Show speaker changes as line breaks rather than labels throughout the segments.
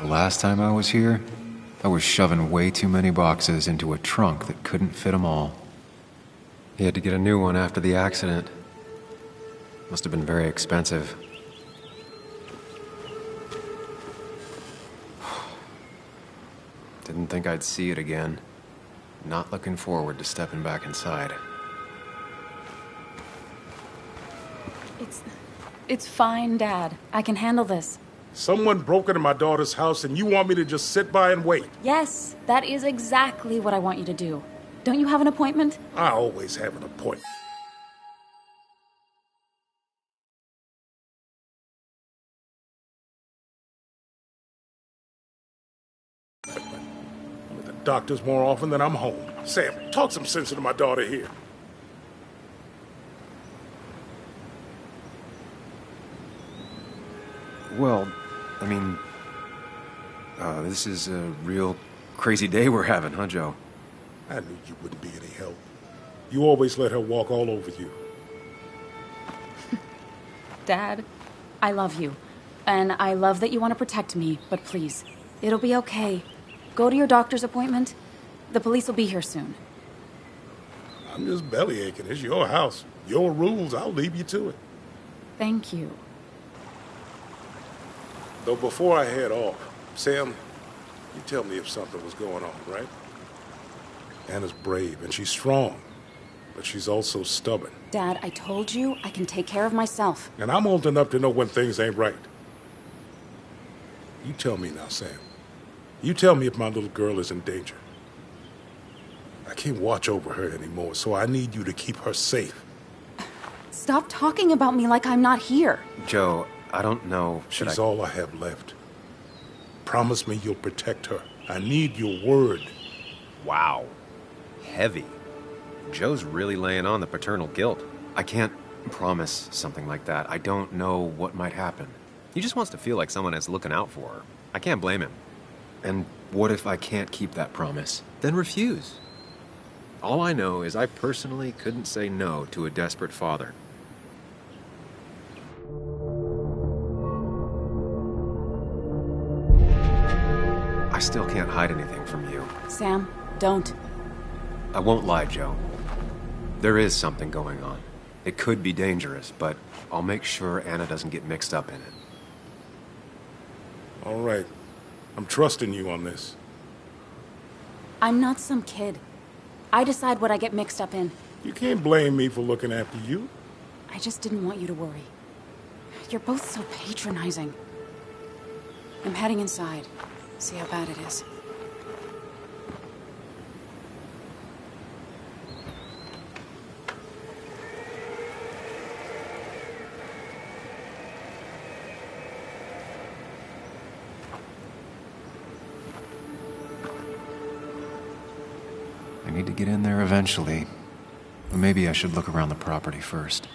The last time I was here, I was shoving way too many boxes into a trunk that couldn't fit them all. He had to get a new one after the accident. Must have been very expensive. Didn't think I'd see it again. Not looking forward to stepping back inside.
It's fine, Dad. I can handle this.
Someone broke into my daughter's house and you want me to just sit by and wait?
Yes, that is exactly what I want you to do. Don't you have an appointment?
I always have an appointment. I'm at the doctor's more often than I'm home. Sam, talk some sense into my daughter here.
Well, I mean, this is a real crazy day we're having, huh, Joe?
I knew you wouldn't be any help. You always let her walk all over you.
Dad, I love you. And I love that you want to protect me, but please, it'll be okay. Go to your doctor's appointment. The police will be here soon.
I'm just belly aching. It's your house. Your rules. I'll leave you to it.
Thank you.
Though before I head off, Sam, you tell me if something was going on, right? Anna's brave and she's strong, but she's also stubborn.
Dad, I told you I can take care of myself.
And I'm old enough to know when things ain't right. You tell me now, Sam. You tell me if my little girl is in danger. I can't watch over her anymore, so I need you to keep her safe.
Stop talking about me like I'm not here.
Joe, I don't know.
She's all I have left. Promise me you'll protect her. I need your word.
Wow. Heavy. Joe's really laying on the paternal guilt.
I can't promise something like that. I don't know what might happen.
He just wants to feel like someone is looking out for her. I can't blame him.
And what if I can't keep that promise?
Then refuse. All I know is I personally couldn't say no to a desperate father.
I still can't hide anything from you.
Sam, don't.
I won't lie, Joe. There is something going on. It could be dangerous, but I'll make sure Anna doesn't get mixed up in it.
All right. I'm trusting you on this.
I'm not some kid. I decide what I get mixed up in.
You can't blame me for looking after you.
I just didn't want you to worry. You're both so patronizing. I'm heading inside. See how bad it is.
I need to get in there eventually. But maybe I should look around the property first.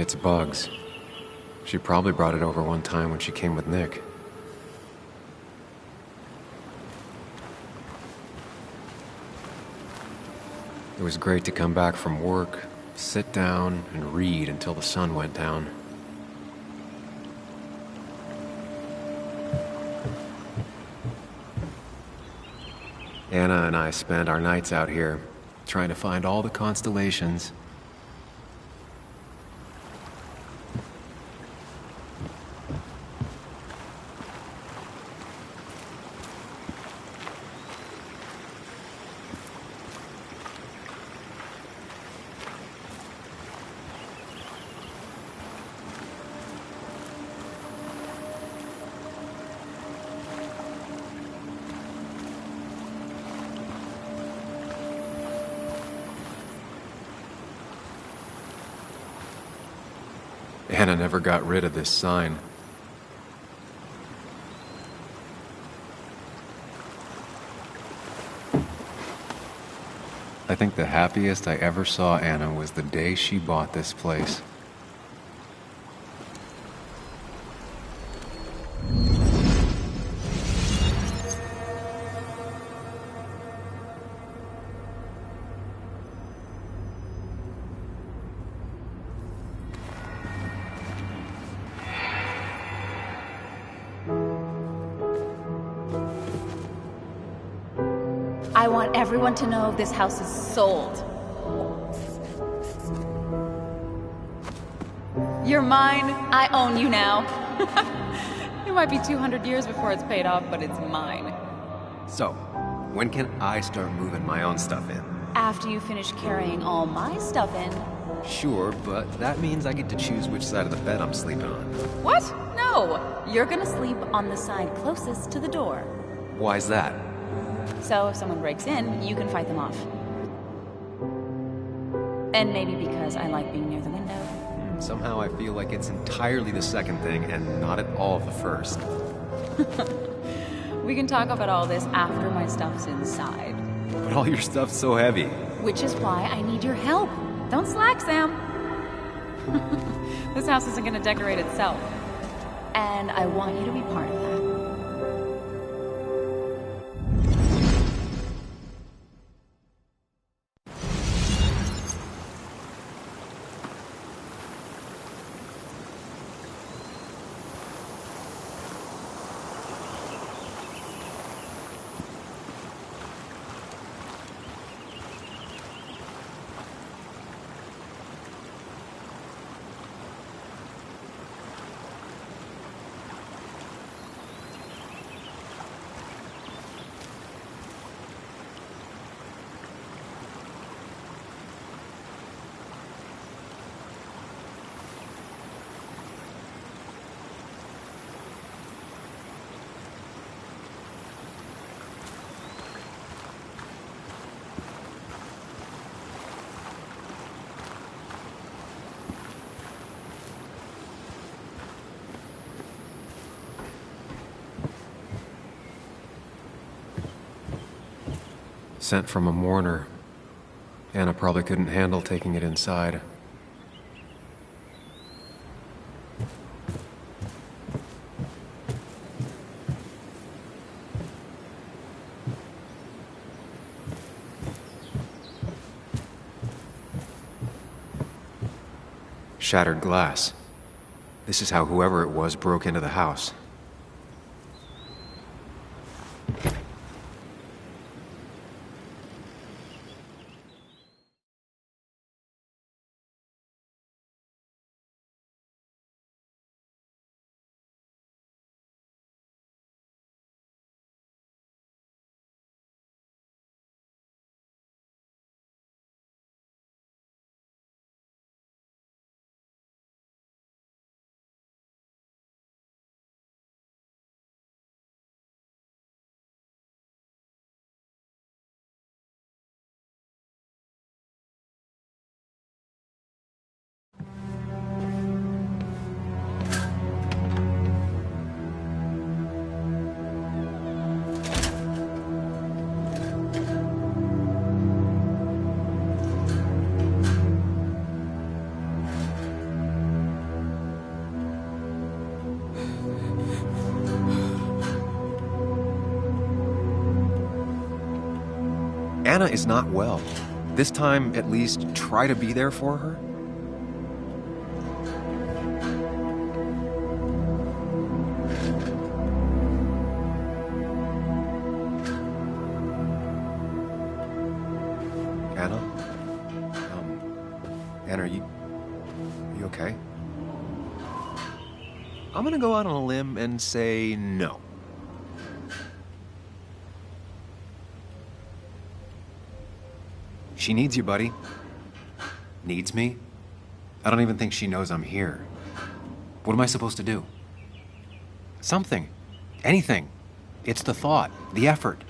It's bugs. She probably brought it over one time when she came with Nick. It was great to come back from work, sit down, and read until the sun went down. Anna and I spent our nights out here, trying to find all the constellations. Anna never got rid of this sign. I think the happiest I ever saw Anna was the day she bought this place.
I want everyone to know this house is sold. You're mine. I own you now. It might be 200 years before it's paid off, but it's mine.
So, when can I start moving my own stuff in?
After you finish carrying all my stuff in.
Sure, but that means I get to choose which side of the bed I'm sleeping on.
What? No. You're gonna sleep on the side closest to the door.
Why's that?
So if someone breaks in, you can fight them off. And maybe because I like being near the window.
Somehow I feel like it's entirely the second thing and not at all the first.
We can talk about all this after my stuff's inside.
But all your stuff's so heavy.
Which is why I need your help. Don't slack, Sam. This house isn't gonna decorate itself. And I want you to be part of that.
Sent from a mourner. Anna probably couldn't handle taking it inside. Shattered glass. This is how whoever it was broke into the house. Anna is not well. This time, at least, try to be there for her. Anna? Anna, are you okay? I'm gonna go out on a limb and say no. She needs you, buddy. Needs me? I don't even think she knows I'm here. What am I supposed to do? Something. Anything. It's the thought, the effort.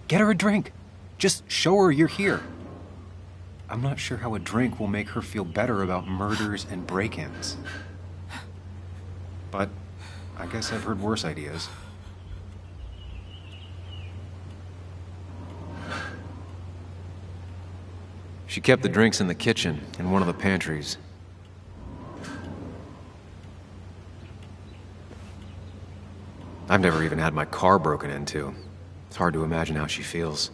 Get her a drink. Just show her you're here. I'm not sure how a drink will make her feel better about murders and break-ins. But I guess I've heard worse ideas. She kept the drinks in the kitchen, in one of the pantries. I've never even had my car broken into. It's hard to imagine how she feels.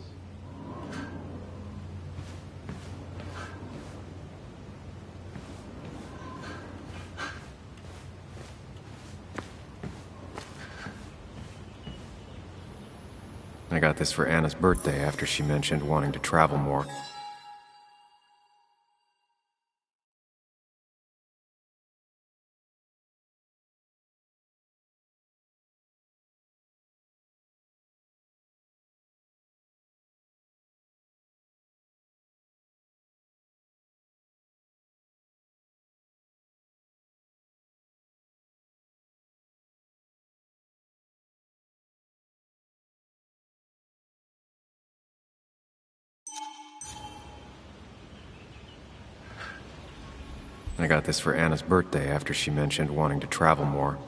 I got this for Anna's birthday after she mentioned wanting to travel more. I got this for Anna's birthday after she mentioned wanting to travel more.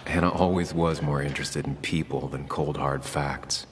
Anna always was more interested in people than cold hard facts.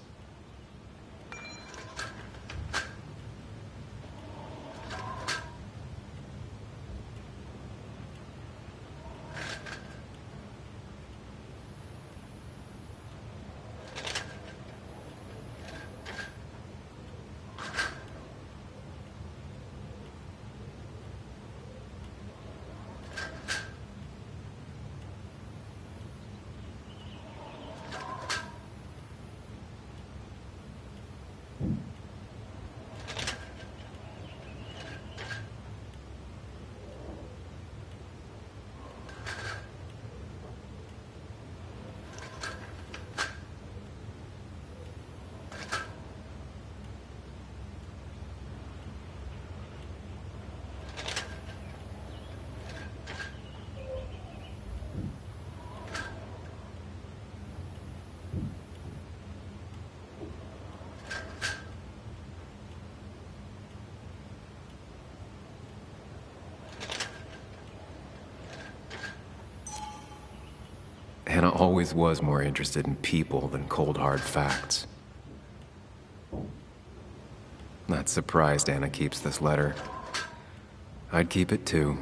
Anna always was more interested in people than cold hard facts. Not surprised Anna keeps this letter. I'd keep it too.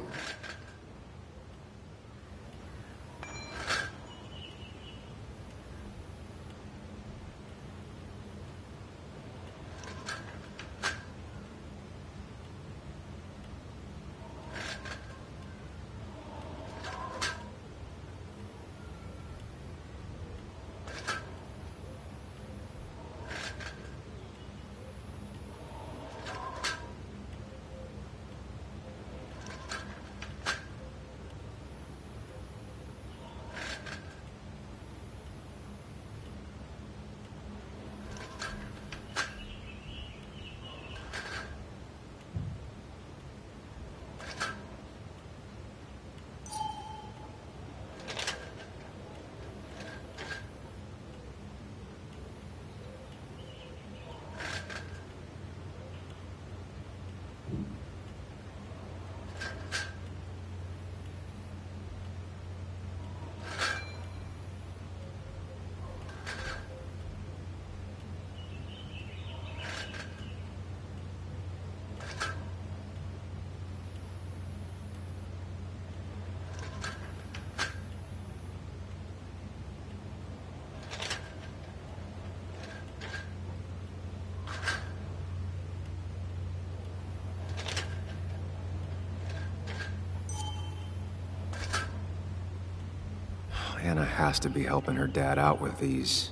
Anna has to be helping her dad out with these.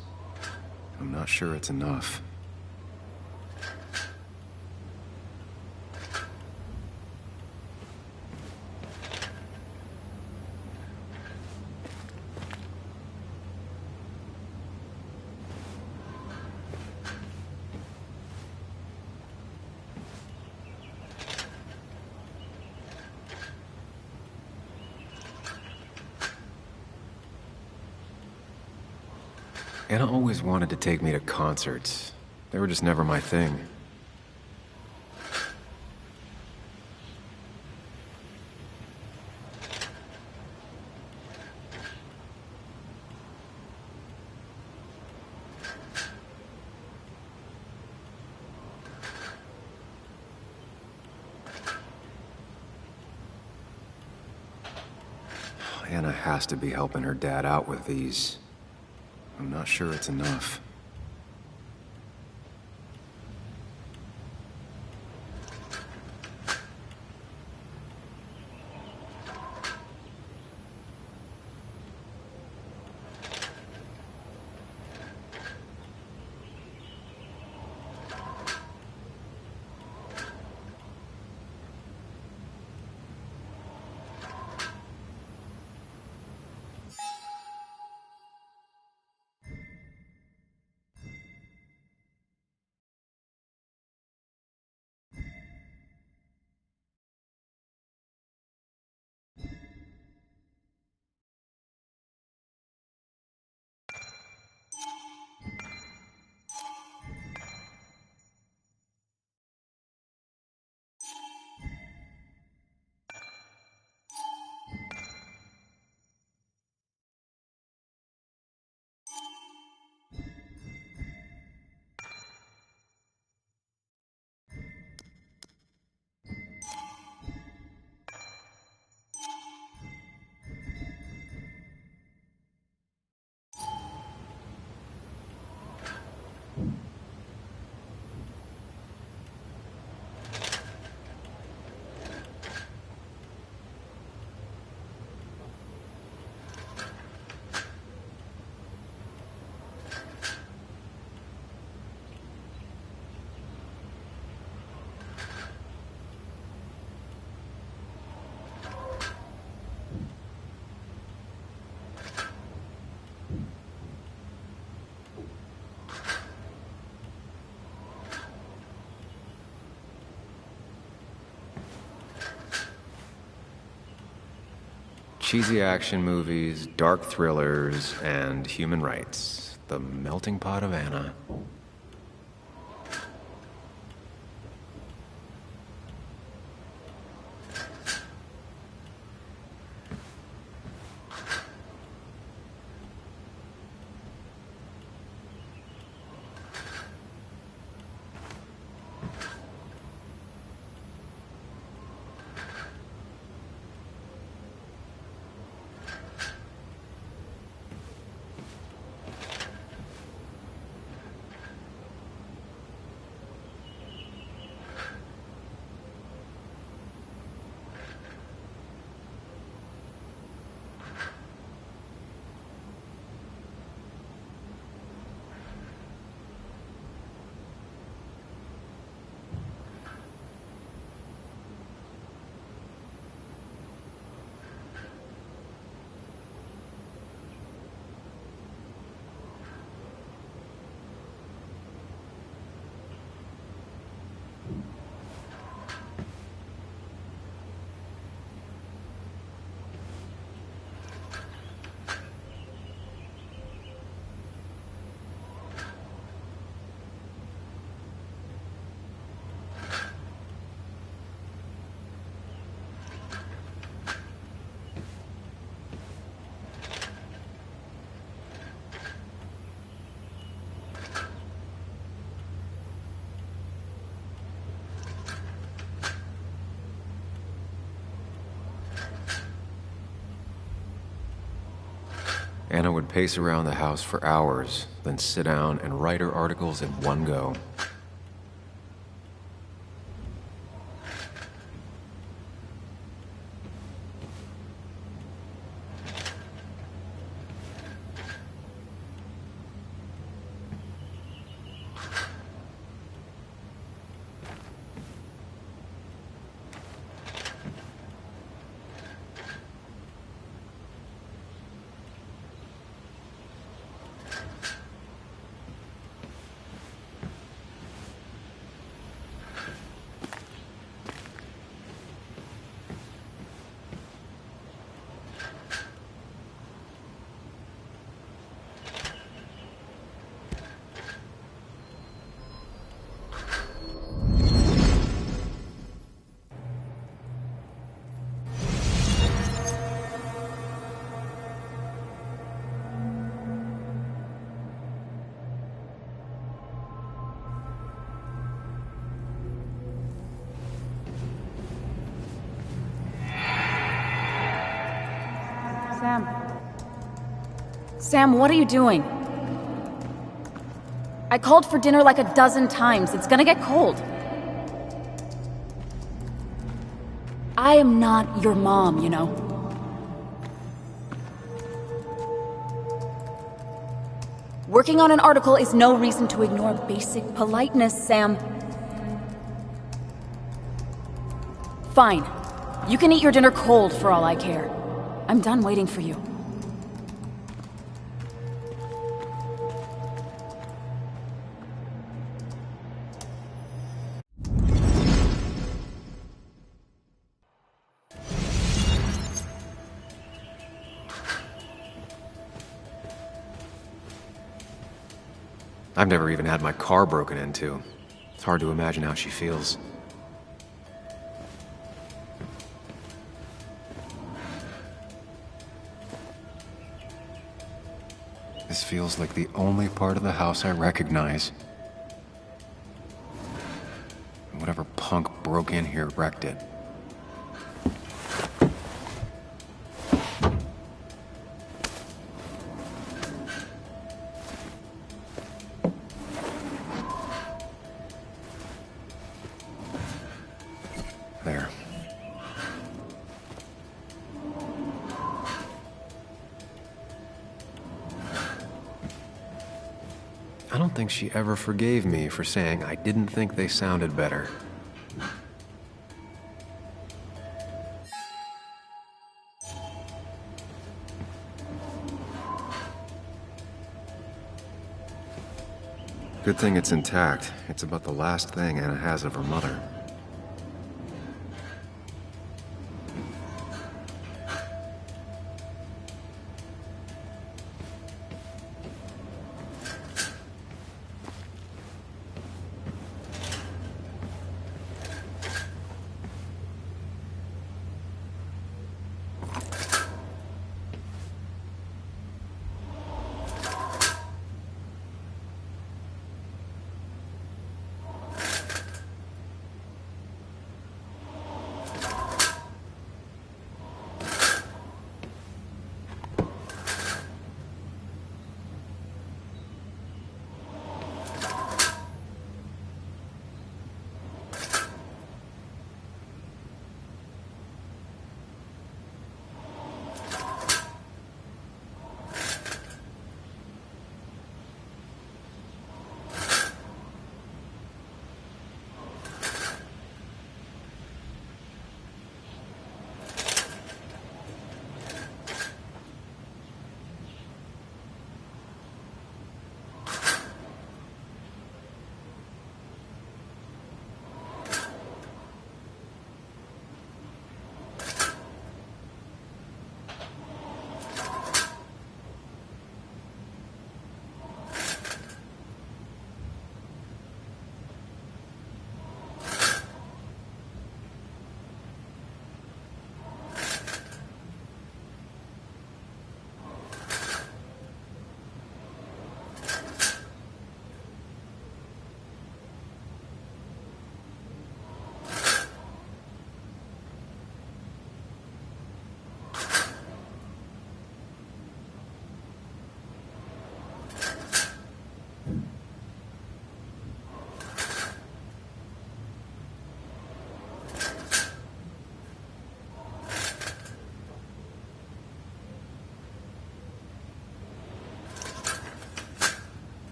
I'm not sure it's enough. Anna always wanted to take me to concerts. They were just never my thing. Anna has to be helping her dad out with these. I'm not sure it's enough. Cheesy action movies, dark thrillers, and human rights. The melting pot of Anna. Anna would pace around the house for hours, then sit down and write her articles in one go.
Sam. Sam, what are you doing? I called for dinner like a dozen times. It's gonna get cold. I am not your mom, you know. Working on an article is no reason to ignore basic politeness, Sam. Fine. You can eat your dinner cold for all I care. I'm done waiting for you.
I've never even had my car broken into. It's hard to imagine how she feels. This feels like the only part of the house I recognize. Whatever punk broke in here wrecked it. There. I don't think she ever forgave me for saying I didn't think they sounded better. Good thing it's intact. It's about the last thing Anna has of her mother.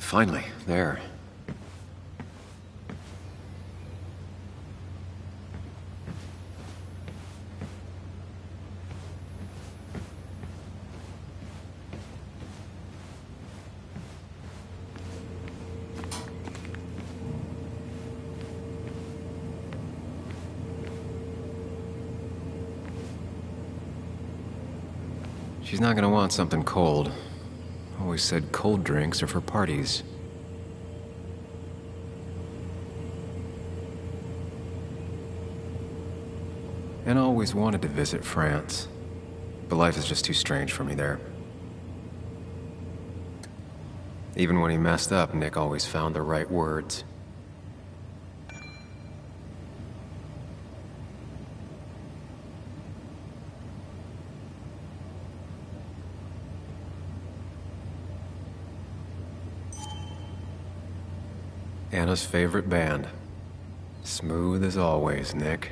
Finally, there. She's not gonna want something cold. Always said cold drinks are for parties. And always wanted to visit France. But life is just too strange for me there. Even when he messed up, Nick always found the right words. Anna's favorite band. Smooth as always, Nick.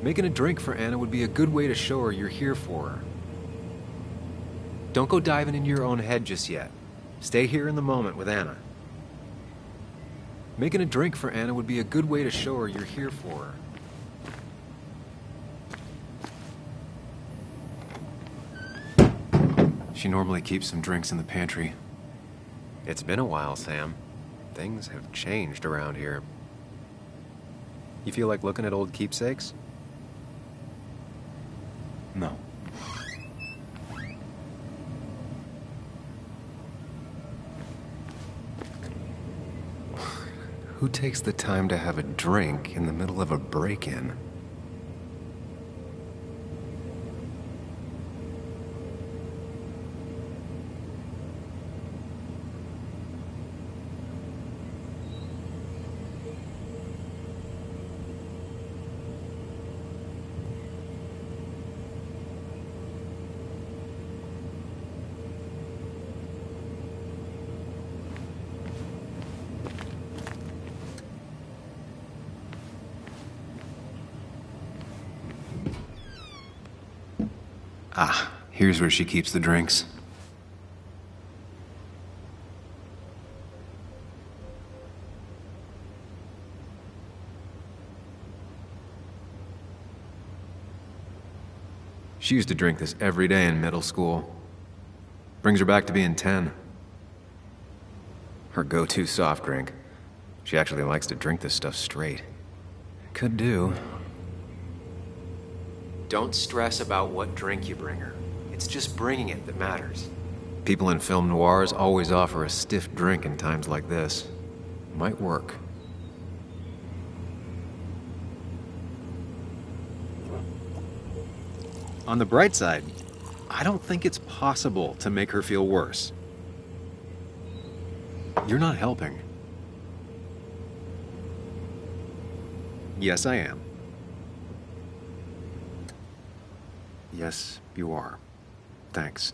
Making a drink for Anna would be a good way to show her you're here for her. Don't go diving into your own head just yet. Stay here in the moment with Anna. Making a drink for Anna would be a good way to show her you're here for her. She normally keeps some drinks in the pantry. It's been a while, Sam. Things have changed around here. You feel like looking at old keepsakes? No. Who takes the time to have a drink in the middle of a break-in? Ah, here's where she keeps the drinks. She used to drink this every day in middle school. Brings her back to being 10. Her go-to soft drink. She actually likes to drink this stuff straight. Could do. Don't stress about what drink you bring her. It's just bringing it that matters. People in film noirs always offer a stiff drink in times like this. Might work. On the bright side, I don't think it's possible to make her feel worse. You're not helping. Yes, I am. Yes, you are. Thanks.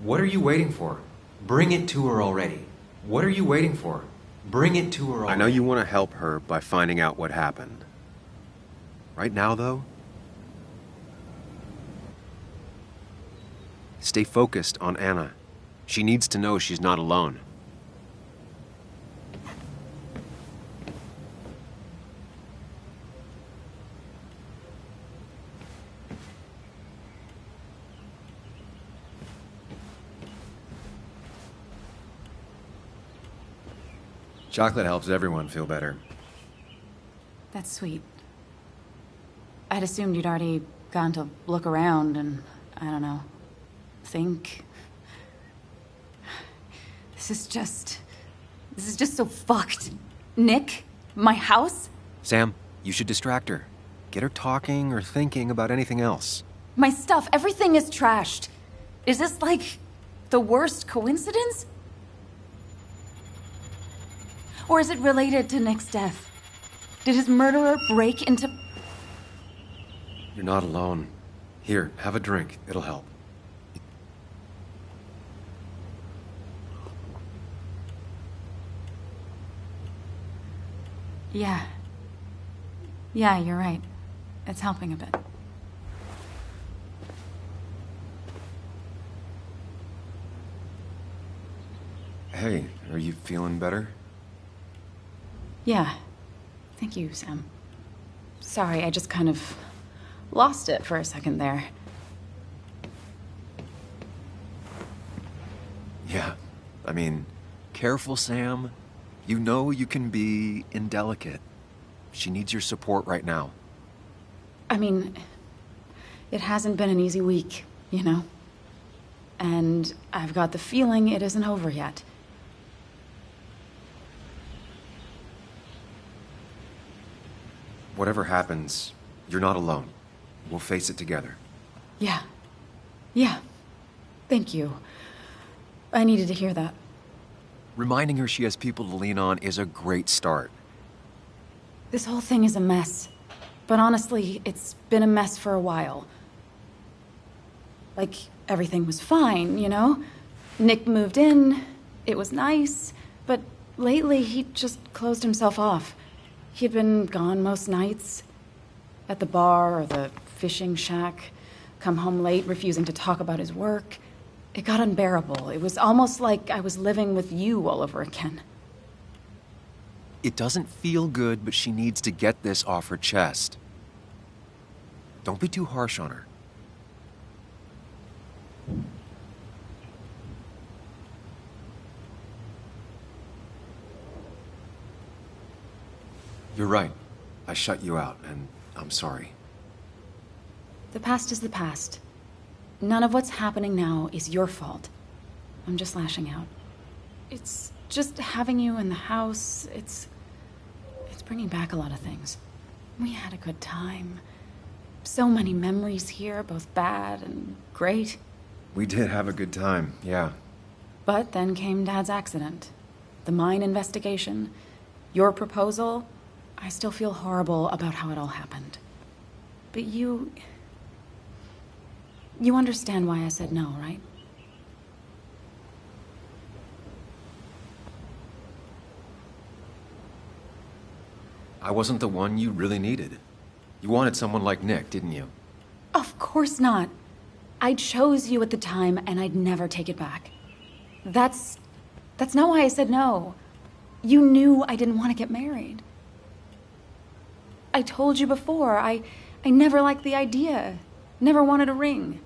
What are you waiting for? Bring it to her already. What are you waiting for? Bring it to her already. I know you want to help her by finding out what happened. Right now, though, stay focused on Anna. She needs to know she's not alone. Chocolate helps everyone feel better.
That's sweet. I'd assumed you'd already gone to look around and, I don't know, think. This is just so fucked. Nick? My house?
Sam, you should distract her. Get her talking or thinking about anything else.
My stuff, everything is trashed. Is this like the worst coincidence? Or is it related to Nick's death? Did his murderer break into...
You're not alone. Here, have a drink. It'll help.
Yeah. Yeah, you're right. It's helping a bit.
Hey, are you feeling better?
Yeah. Thank you, Sam. Sorry, I just kind of lost it for a second there.
Yeah. I mean, careful, Sam. You know you can be indelicate. She needs your support right now.
I mean, it hasn't been an easy week, you know? And I've got the feeling it isn't over yet.
Whatever happens, you're not alone. We'll face it together.
Yeah. Yeah. Thank you. I needed to hear that.
Reminding her she has people to lean on is a great start.
This whole thing is a mess. But honestly, it's been a mess for a while. Like, everything was fine, you know? Nick moved in, it was nice, but lately he just closed himself off. He'd been gone most nights. At the bar or the fishing shack. Come home late, refusing to talk about his work. It got unbearable. It was almost like I was living with you all over again.
It doesn't feel good, but she needs to get this off her chest. Don't be too harsh on her. You're right. I shut you out, and I'm sorry.
The past is the past. None of what's happening now is your fault. I'm just lashing out. It's just having you in the house. It's bringing back a lot of things. We had a good time. So many memories here, both bad and great.
We did have a good time, yeah.
But then came Dad's accident. The mine investigation. Your proposal. I still feel horrible about how it all happened. But you understand why I said no, right?
I wasn't the one you really needed. You wanted someone like Nick, didn't you?
Of course not. I chose you at the time, and I'd never take it back. That's not why I said no. You knew I didn't want to get married. I told you before, I never liked the idea. Never wanted a ring.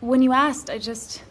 When you asked, I just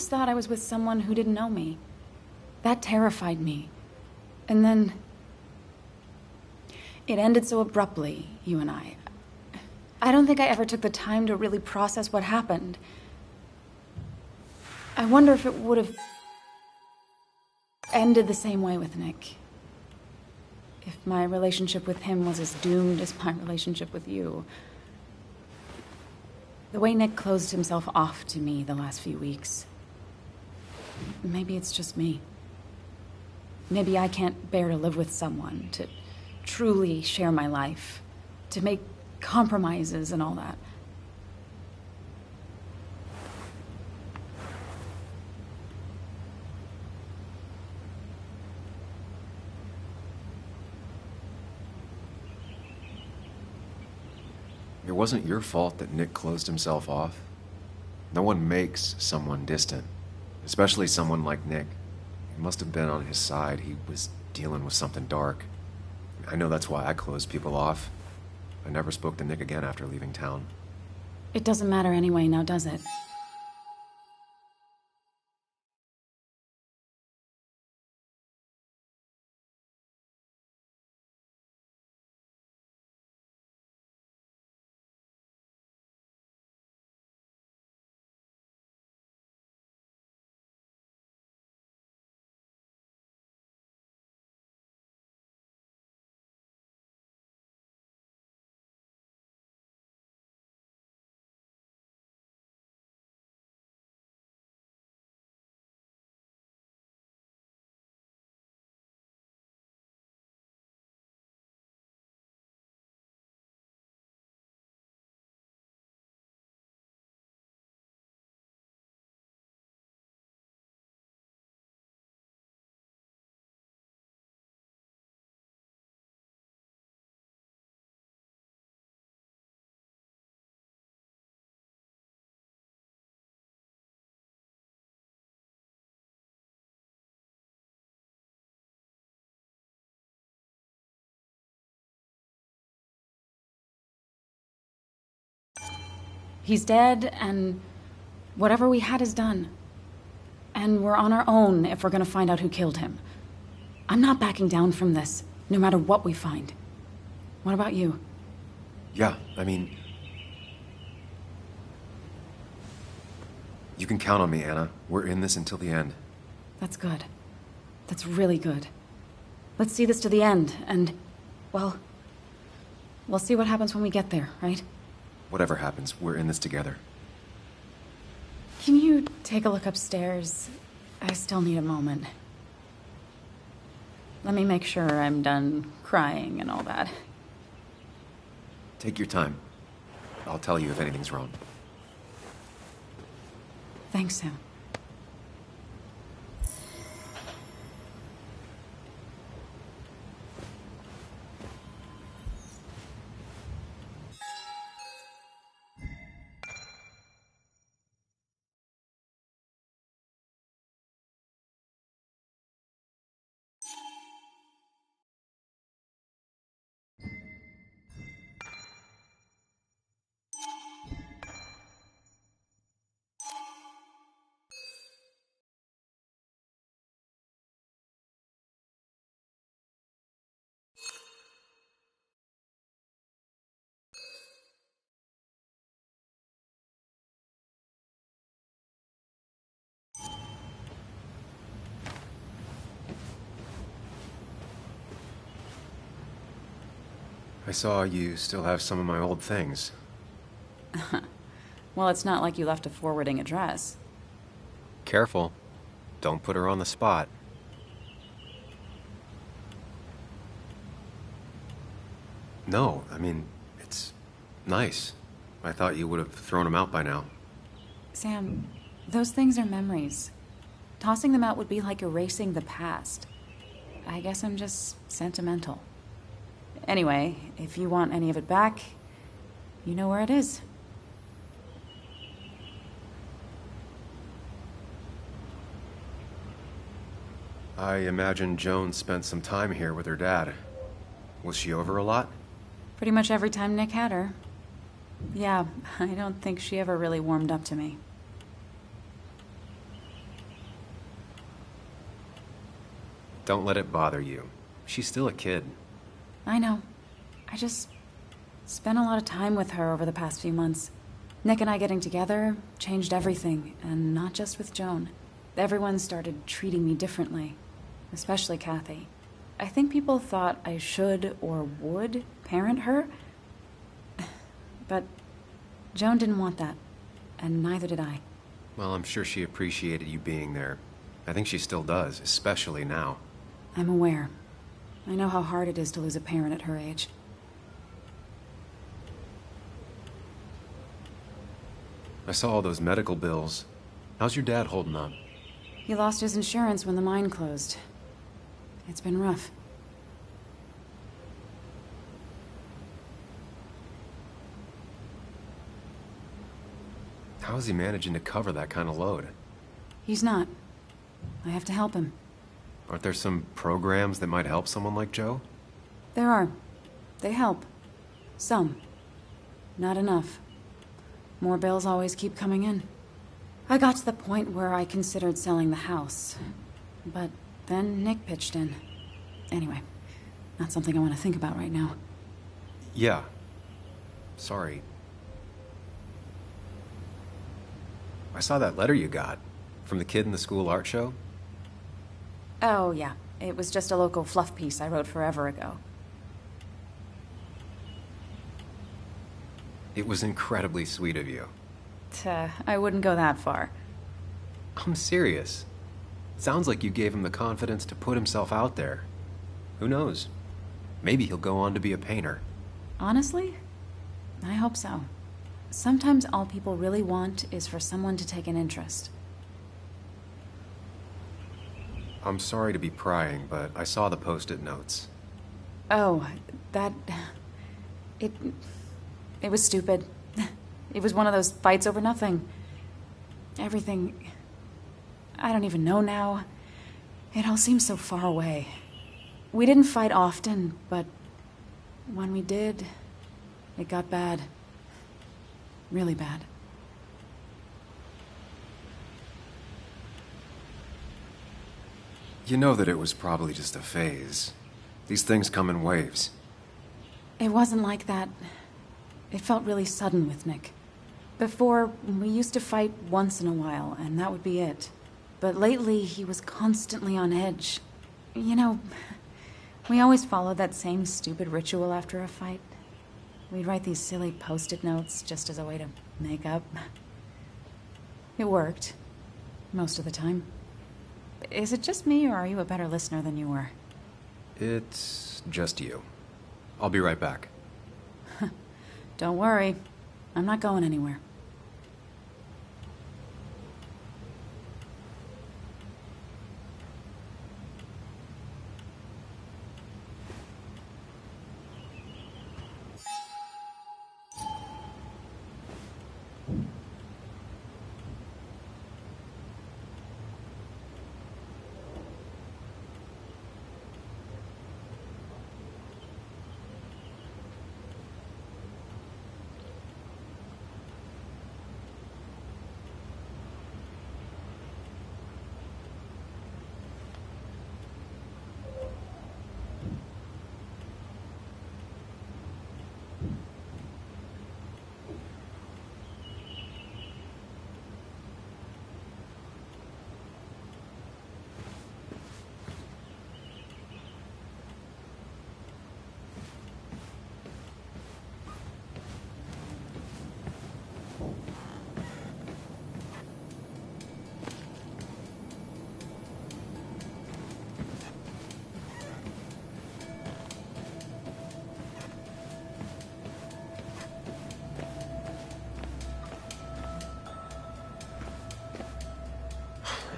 thought I was with someone who didn't know me. That terrified me. And then it ended so abruptly, you and I. I don't think I ever took the time to really process what happened. I wonder if it would have ended the same way with Nick. If my relationship with him was as doomed as my relationship with you. The way Nick closed himself off to me the last few weeks. Maybe it's just me. Maybe I can't bear to live with someone, to truly share my life, to make compromises and all that.
It wasn't your fault that Nick closed himself off. No one makes someone distant, especially someone like Nick. He must have been on his side. He was dealing with something dark. I know that's why I closed people off. I never spoke to Nick again after leaving town.
It doesn't matter anyway, now does it? He's dead, and whatever we had is done. And we're on our own if we're gonna find out who killed him. I'm not backing down from this, no matter what we find. What about you?
Yeah, I mean... You can count on me, Anna. We're in this until the end.
That's good. That's really good. Let's see this to the end, and, well, we'll see what happens when we get there, right?
Whatever happens, we're in this together.
Can you take a look upstairs? I still need a moment. Let me make sure I'm done crying and all that.
Take your time. I'll tell you if anything's wrong.
Thanks, Sam.
I saw you still have some of my old things.
Well, it's not like you left a forwarding address.
Careful. Don't put her on the spot. No, I mean, it's nice. I thought you would have thrown them out by now.
Sam, those things are memories. Tossing them out would be like erasing the past. I guess I'm just sentimental. Anyway, if you want any of it back, you know where it is.
I imagine Joan spent some time here with her dad. Was she over a lot?
Pretty much every time Nick had her. Yeah, I don't think she ever really warmed up to me.
Don't let it bother you. She's still a kid.
I know. I just spent a lot of time with her over the past few months. Nick and I getting together changed everything, and not just with Joan. Everyone started treating me differently, especially Kathy. I think people thought I should or would parent her, but Joan didn't want that, and neither did I.
Well, I'm sure she appreciated you being there. I think she still does, especially now.
I'm aware. I know how hard it is to lose a parent at her age.
I saw all those medical bills. How's your dad holding up?
He lost his insurance when the mine closed. It's been rough.
How is he managing to cover that kind of load?
He's not. I have to help him.
Aren't there some programs that might help someone like Joe?
There are. They help. Some. Not enough. More bills always keep coming in. I got to the point where I considered selling the house. But then Nick pitched in. Anyway, not something I want to think about right now.
Yeah. Sorry. I saw that letter you got from the kid in the school art show.
Oh, yeah. It was just a local fluff piece I wrote forever ago.
It was incredibly sweet of you.
I wouldn't go that far.
I'm serious. Sounds like you gave him the confidence to put himself out there. Who knows? Maybe he'll go on to be a painter.
Honestly, I hope so. Sometimes all people really want is for someone to take an interest.
I'm sorry to be prying, but I saw the post-it notes.
Oh, that... It was stupid. It was one of those fights over nothing. Everything... I don't even know now. It all seems so far away. We didn't fight often, but when we did, it got bad. Really bad.
You know that it was probably just a phase. These things come in waves.
It wasn't like that. It felt really sudden with Nick. Before, we used to fight once in a while, and that would be it. But lately, he was constantly on edge. You know, we always followed that same stupid ritual after a fight. We'd write these silly post-it notes just as a way to make up. It worked. Most of the time. Is it just me, or are you a better listener than you were?
It's just you. I'll be right back.
Don't worry. I'm not going anywhere.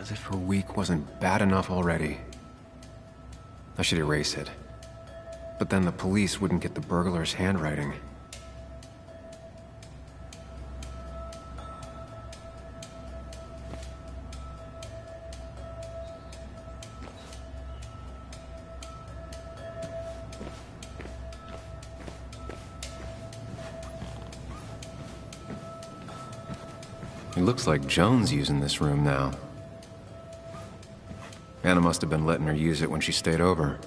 As if her week wasn't bad enough already. I should erase it. But then the police wouldn't get the burglar's handwriting. It looks like Joan's using this room now. Anna must have been letting her use it when she stayed over.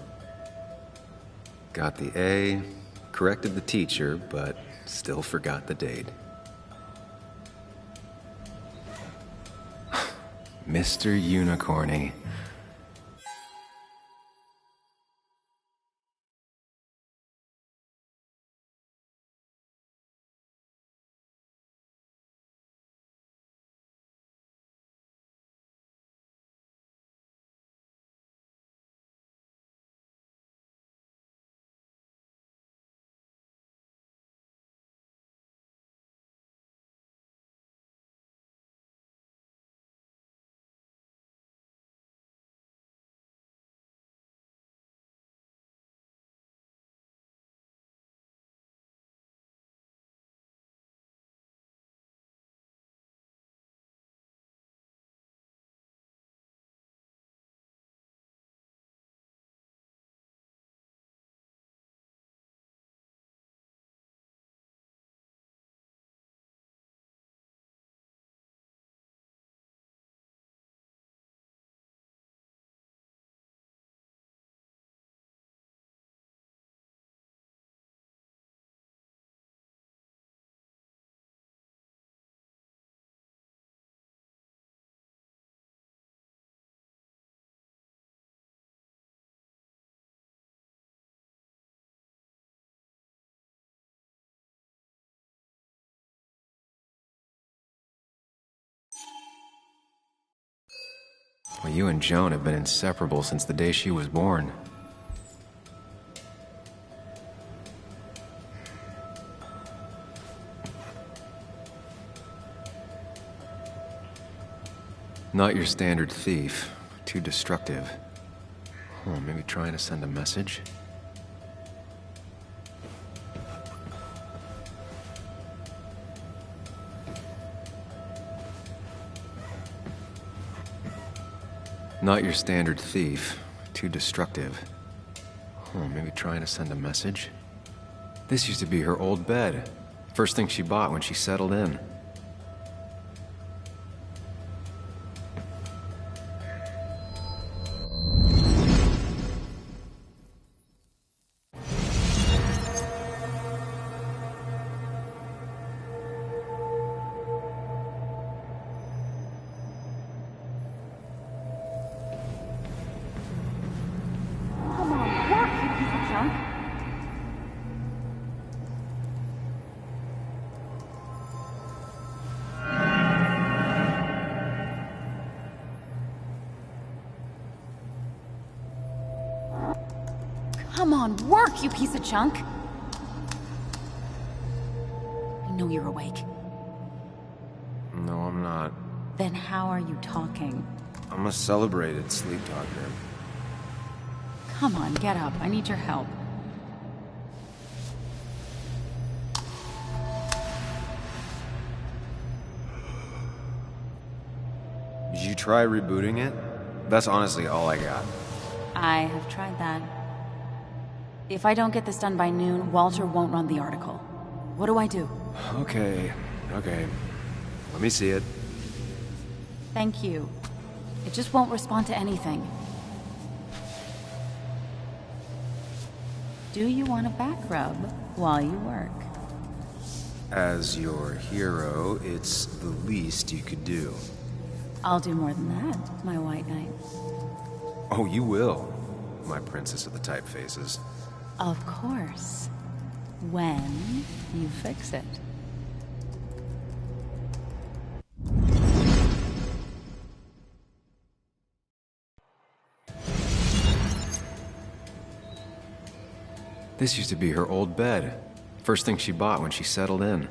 Got the A, corrected the teacher, but still forgot the date. Mr. Unicorny. Well, you and Joan have been inseparable since the day she was born. Not your standard thief. Too destructive. Oh, maybe trying to send a message? Not your standard thief. Too destructive. Oh, maybe trying to send a message? This used to be her old bed. First thing she bought when she settled in.
Come on, work, you piece of junk. Come on, work, you piece of junk! I know you're awake.
No, I'm not.
Then how are you talking?
I'm a celebrated sleep talker.
Come on, get up. I need your help.
Did you try rebooting it? That's honestly all I got.
I have tried that. If I don't get this done by noon, Walter won't run the article. What do I do?
Okay. Let me see it.
Thank you. It just won't respond to anything. Do you want a back rub while you work?
As your hero, it's the least you could do.
I'll do more than that, my white knight.
Oh, you will, my princess of the typefaces.
Of course. When you fix it.
This used to be her old bed. First thing she bought when she settled in.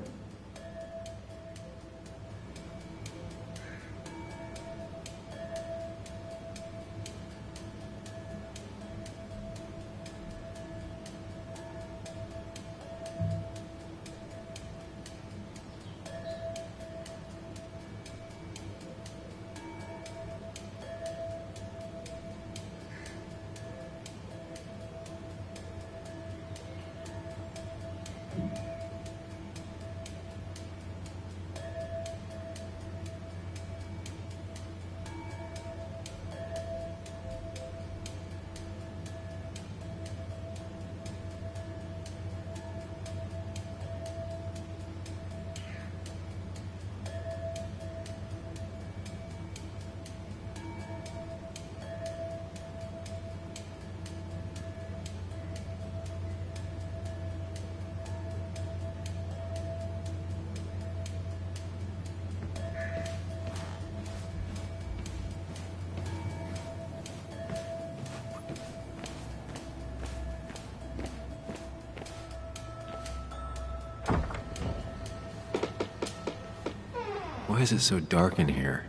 Why is it so dark in here?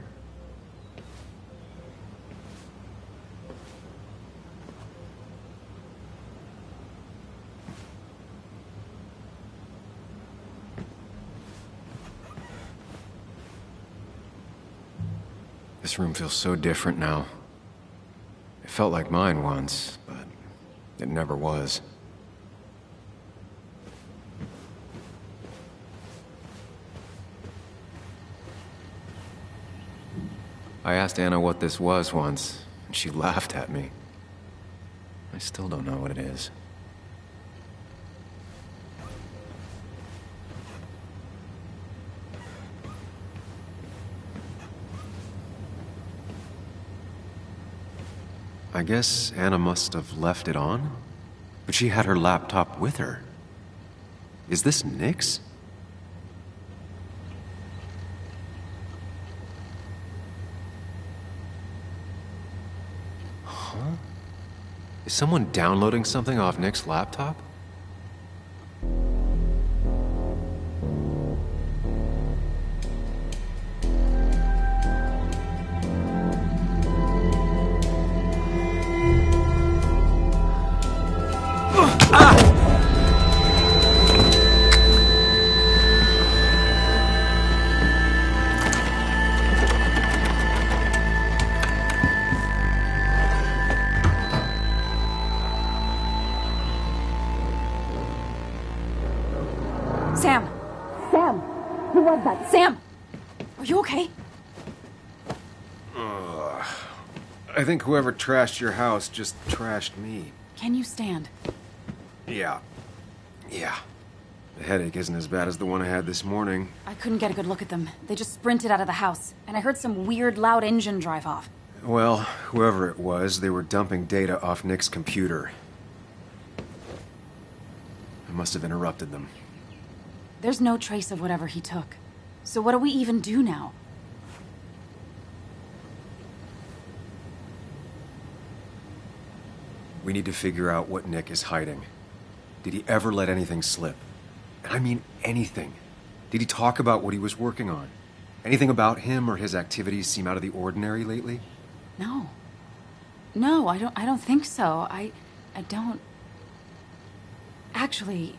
This room feels so different now. It felt like mine once, but it never was. I asked Anna what this was once, and she laughed at me. I still don't know what it is. I guess Anna must have left it on, but she had her laptop with her. Is this Nick's? Is someone downloading something off Nick's laptop?
Sam! Sam! Who was that? Sam! Are you okay?
I think whoever trashed your house just trashed me.
Can you stand?
Yeah. The headache isn't as bad as the one I had this morning.
I couldn't get a good look at them. They just sprinted out of the house, and I heard some weird, loud engine drive off.
Well, whoever it was, they were dumping data off Nick's computer. I must have interrupted them.
There's no trace of whatever he took. So what do we even do now?
We need to figure out what Nick is hiding. Did he ever let anything slip? And I mean anything. Did he talk about what he was working on? Anything about him or his activities seem out of the ordinary lately?
No. No, I don't think so. I don't... Actually,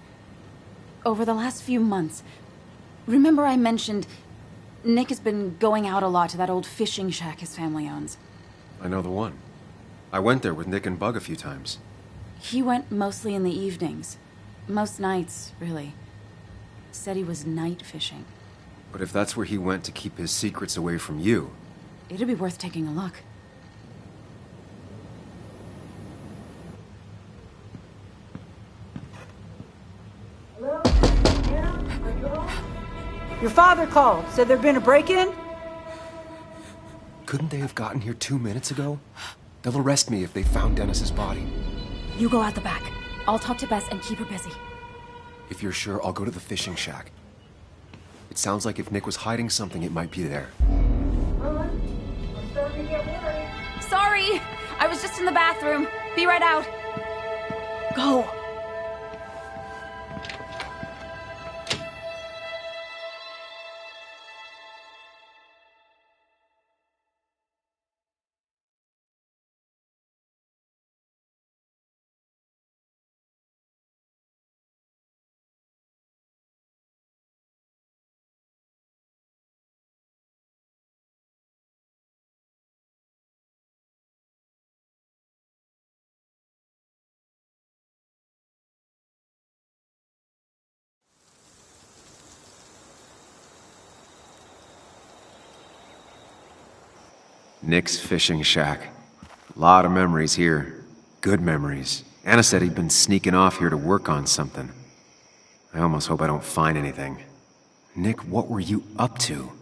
over the last few months, remember I mentioned Nick has been going out a lot to that old fishing shack his family owns?
I know the one. I went there with Nick and Bug a few times.
He went mostly in the evenings. Most nights, really. Said he was night fishing.
But if that's where he went to keep his secrets away from you...
It'd be worth taking a look.
Hello? Anna? Are you home? Your father called. Said there'd been a break-in?
Couldn't they have gotten here 2 minutes ago? They'll arrest me if they found Dennis's body.
You go out the back. I'll talk to Bess and keep her busy.
If you're sure, I'll go to the fishing shack. It sounds like if Nick was hiding something, it might be there.
I'm starting to get worried.
Sorry! I was just in the bathroom. Be right out. Go.
Nick's fishing shack. A lot of memories here. Good memories. Anna said he'd been sneaking off here to work on something. I almost hope I don't find anything. Nick, what were you up to?